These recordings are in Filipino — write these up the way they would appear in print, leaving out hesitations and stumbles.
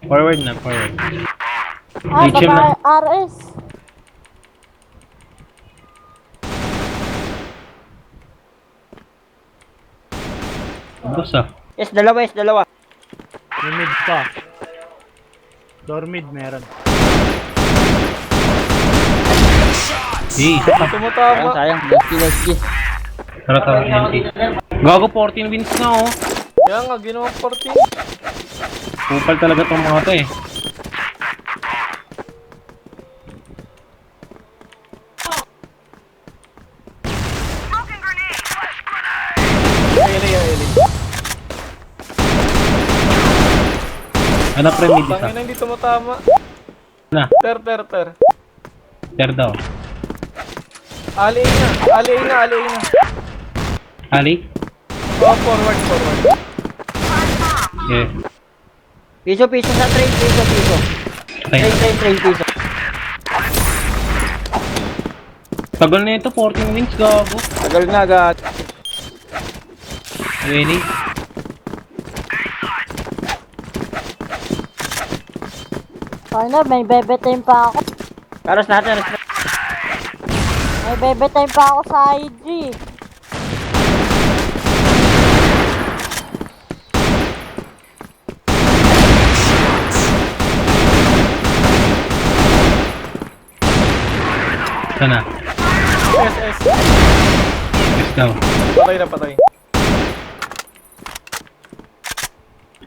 Forward na, forward. Baba HM na. RS. Ubus ah. Dalawa. May mid pa. Door mid meron. Isa pa. Tumutama. Sayang. Let's go. Tara, tara, NT. Gago, 14 wins na oh. Kaya nga, ginawa 14. Kupal talaga tong mga to eh. Eli. Ano pre, mid isa? Tangina, hindi tumatama. Na, Ter. ter daw. Ali na. Ali? Oh, forward. Yeah. Piso sa train, piso. Ay, Train, piso. tagal na ito, 14 wins, gago. Tagal nga, agad. Really? Partner, may bebe time pa ako. Aras natin. May bebe time pa ako sa IG. Sana. SS. Let's go. Patay.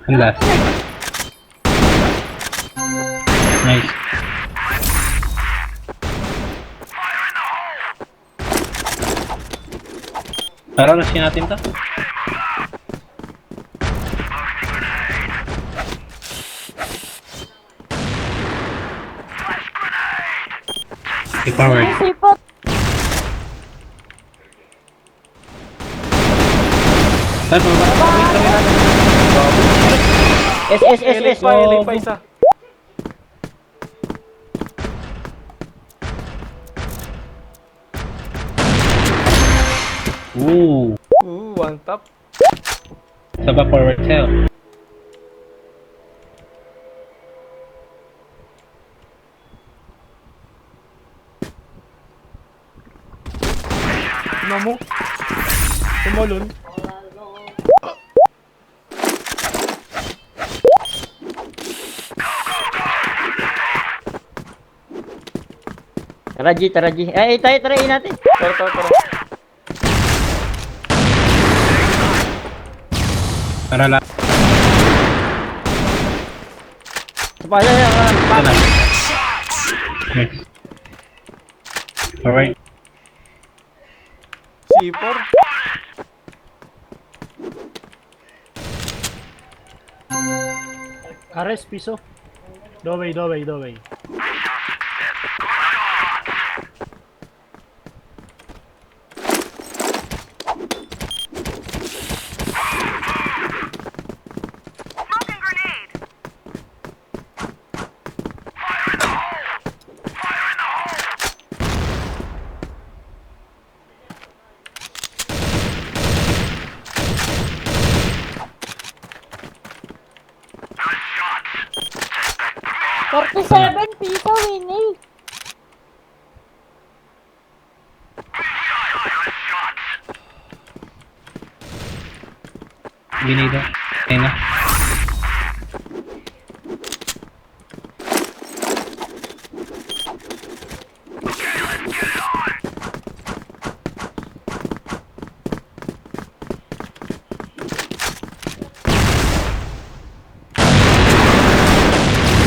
Ang last. Nice. Tara, rushin natin to. Okay, forward. Sipot. Saan po ba? Eli S. pa isa. Ooh. One tap. Saba forward cell. Ano mo? Tumalon. Tara G. Tayo, natin. Tara. Tara lang. Supaya Ito na. Nice. Alright. C4. Ares, piso. Doway. $37 piso, Winnie. Ginida. Ayun na.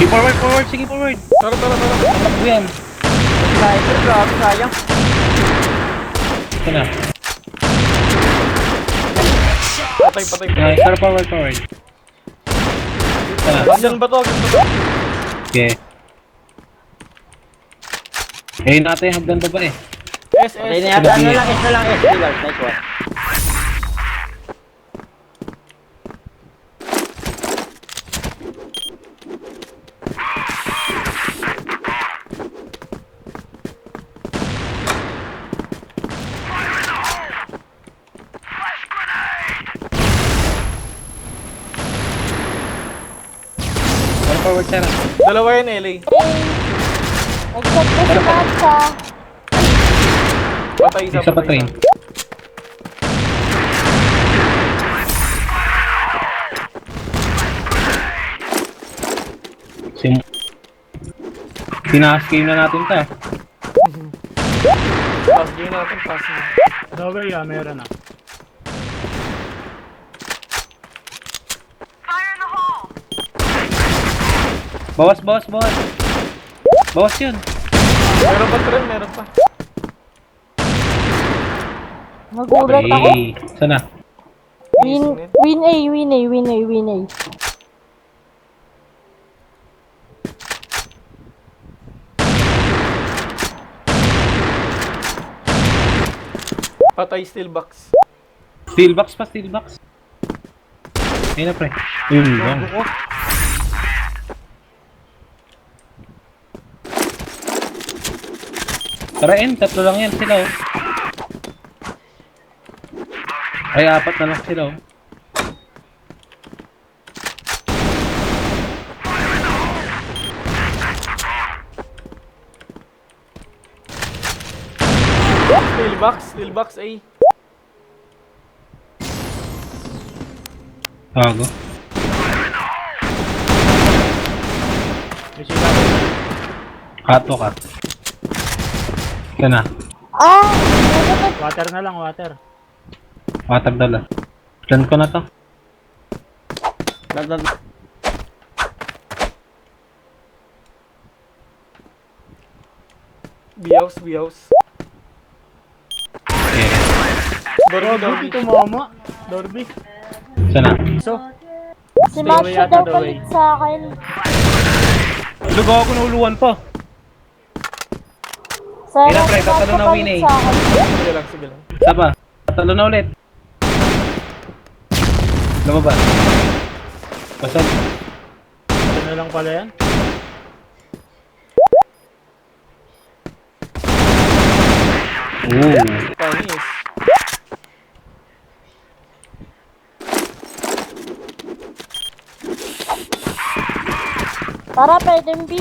Sige, forward. Sige, forward. Tara. Takbo yan. Grabe, sayang. Ito na. Patay. Nice. Tara, forward. Ito na. Hagdan ba to? Okay. Ayun natin yung hagdan baba eh. SS. Patay na yata. Ano lang, S na lang. S. Nice one. forward sir. Dalawa yan, LA. Nag-set ko si Matcha. Patay isa, Isa pa train. Sim. Tinaas game na natin to. Pass game natin, pass game. Doway meron na. Bawas, bawas, bawas. Bawas yun. Meron pa train, meron pa. Nagulat ako. Okay. Sana. Win A, win A, win A, win A. Patay steel box. Steel box pa, steel box. Ayun na pre. Yun lang. Tara in, tatlo lang yan sila oh. Ay, apat na lang sila oh. Steel box A. Tago. May sigaw. Cut to cut. Yan na. Ah! Nagulat. Water na lang, water. Water dala. Plan ko na to. B-house, B-house. Okay. Dorby, Dorby, Dorby. dito mama. Dorby. Sana. So, Si Stay away Matcha yata, daw the way. palit sa akin. Lugaw ako na uluan pa. Sana Tira, pre, si tatalo Matcha na win palit eh. sa akin. Sige lang, sige lang. Isa pa. Tatalo na ulit. Lumabas. Basag. ito na lang pala yan. Ooh. Panis. Tara, pwedeng B.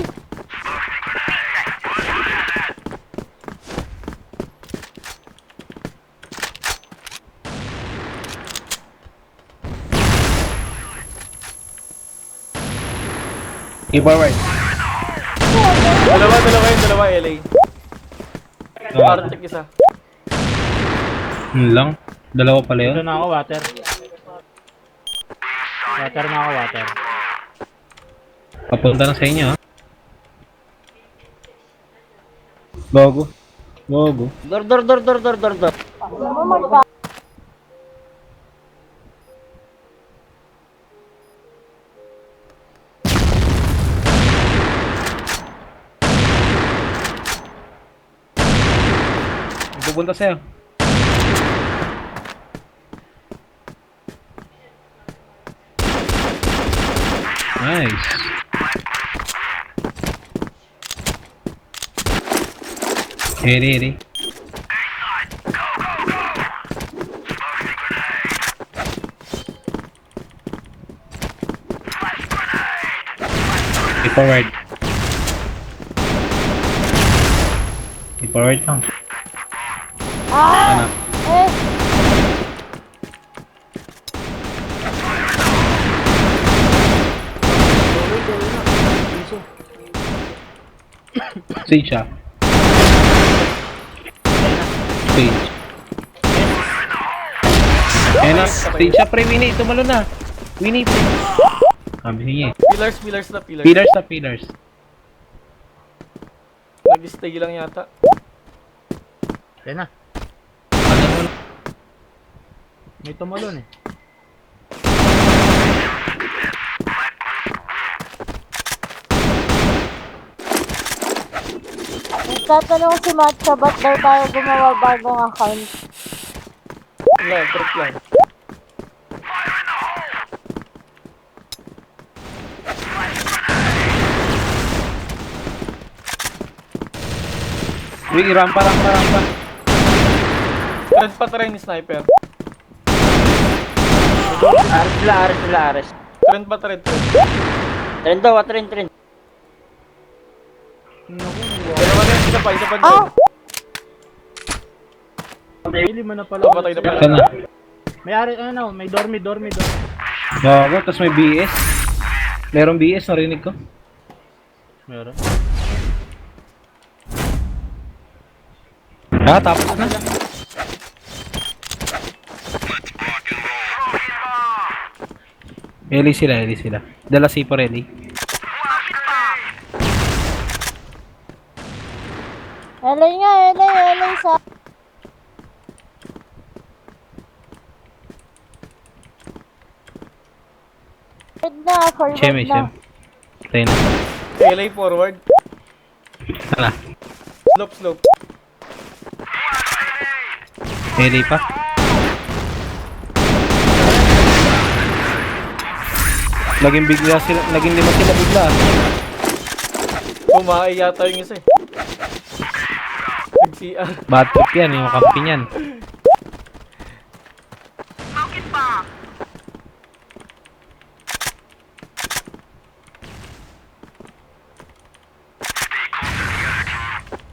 Keep forward. Dalawa yun, dalawa LA. Arctic isa. Yun lang. Dalawa pala Dito yun. na ako, water. Water na ako, water. Papunta na sa inyo ha. Gogo. Gogo. Door. Ano magka... Pupunta sa'yo. Nice. Hiri. Keep forward. Keep forward lang. Ah! Eh! Stage siya. Stage. Ayan na. Stage siya pre, Winnie. Tumalo na. Winnie pre. Sabi sige. Pillars na pillars. Pillars na pillars. Nag-stay lang yata. Yan na. Ano mo? May tumalon eh. Nagtatanong si Matcha, ba't daw tayo gumawa bagong account? Wala, trip lang. Uy, rampa. Trend pa train ni sniper. Ares. Trend pa trend. Trend daw, trend. Naku, Dalawa na yun, isa pa Ah! dyan. Pili mo na pala. Oh, patay na pala. Saan na? May ari, ano, may dormi. Gago, tapos may BS. Merong BS, narinig ko. Meron. Tapos na. Eli sila. Dala si por Eli. Elay nga, elay sa... Forward Cheme. na. Tayo na. LA forward. Sana. Slope. Eli pa. Naging lima sila bigla. Kumain yata yung isa eh. Nag-CR. Bad trip yan, yung kampi niyan.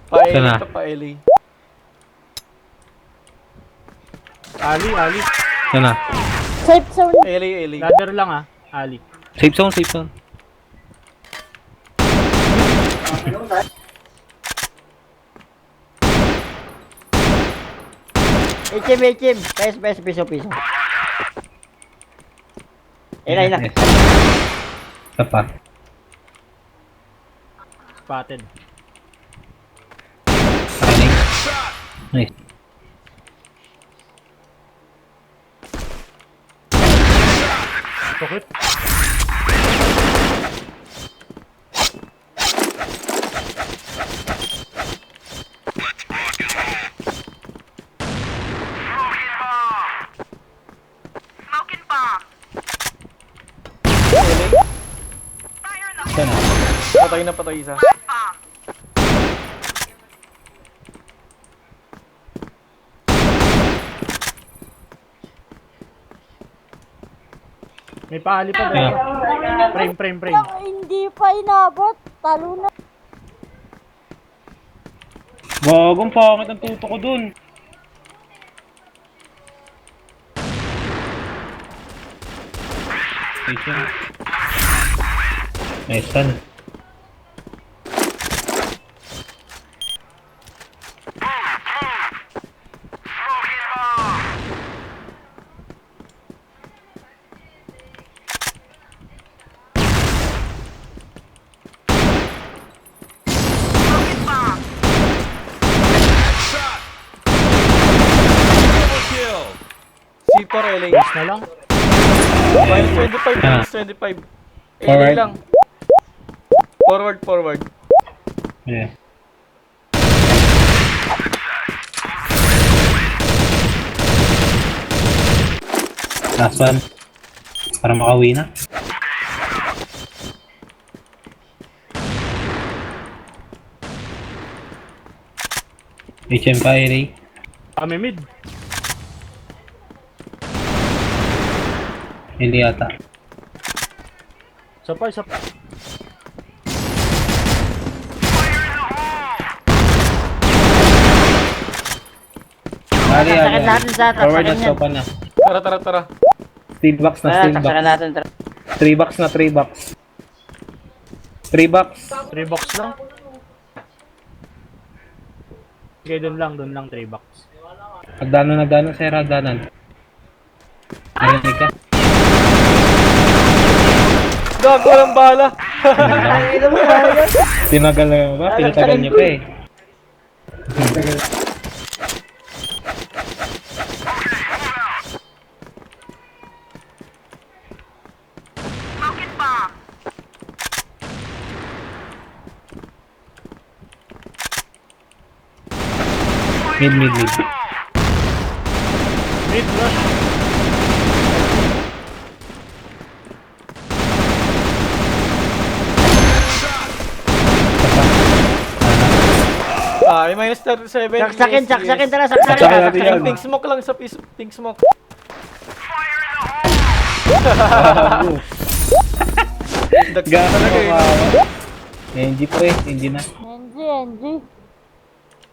Pa Sana. LA to, pa LA. Ali. Sana. Safe zone. LA. Ladder lang ah. Ali. Safe zone. HM. Piso. Ayun na. Yes. Isa pa. Spotted. Running. Nice. Tukit. LA. Sana. Patay isa. May paali pa Yeah. doon. Frame. Hindi pa inabot. Talo na. Gagong pangit ang tuto ko dun. Station. Nice one. C4 LA. Base na lang. Minus 25, minus 25. LA Forward. lang. Forward. Yeah. Last one. Para makauwi na. HM pa, Eri. Kami mid. Hindi yata. Isa pa. Ali. Saksakan natin sa Forward saksakan at yan. sopa na. Tara. Steel box na, Tara, steel box. saksakan natin. 3 box na, 3 box. 3 box. 3 box lang. Okay, doon lang 3 box. Nagdanan, sir, hagdanan. Narinig ka? Gago lang bala. Tinagal na ba? Pinatagal niyo pa eh. Mid. Mid rush. Ay, minus 37. Saksakin, yes. tara, Saksakin saksakin. natin yan. Pink smoke lang sa pink smoke. Gano'n talaga eh. NG po eh, NG na. NG.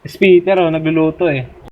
Si Peter oh, nagluluto eh.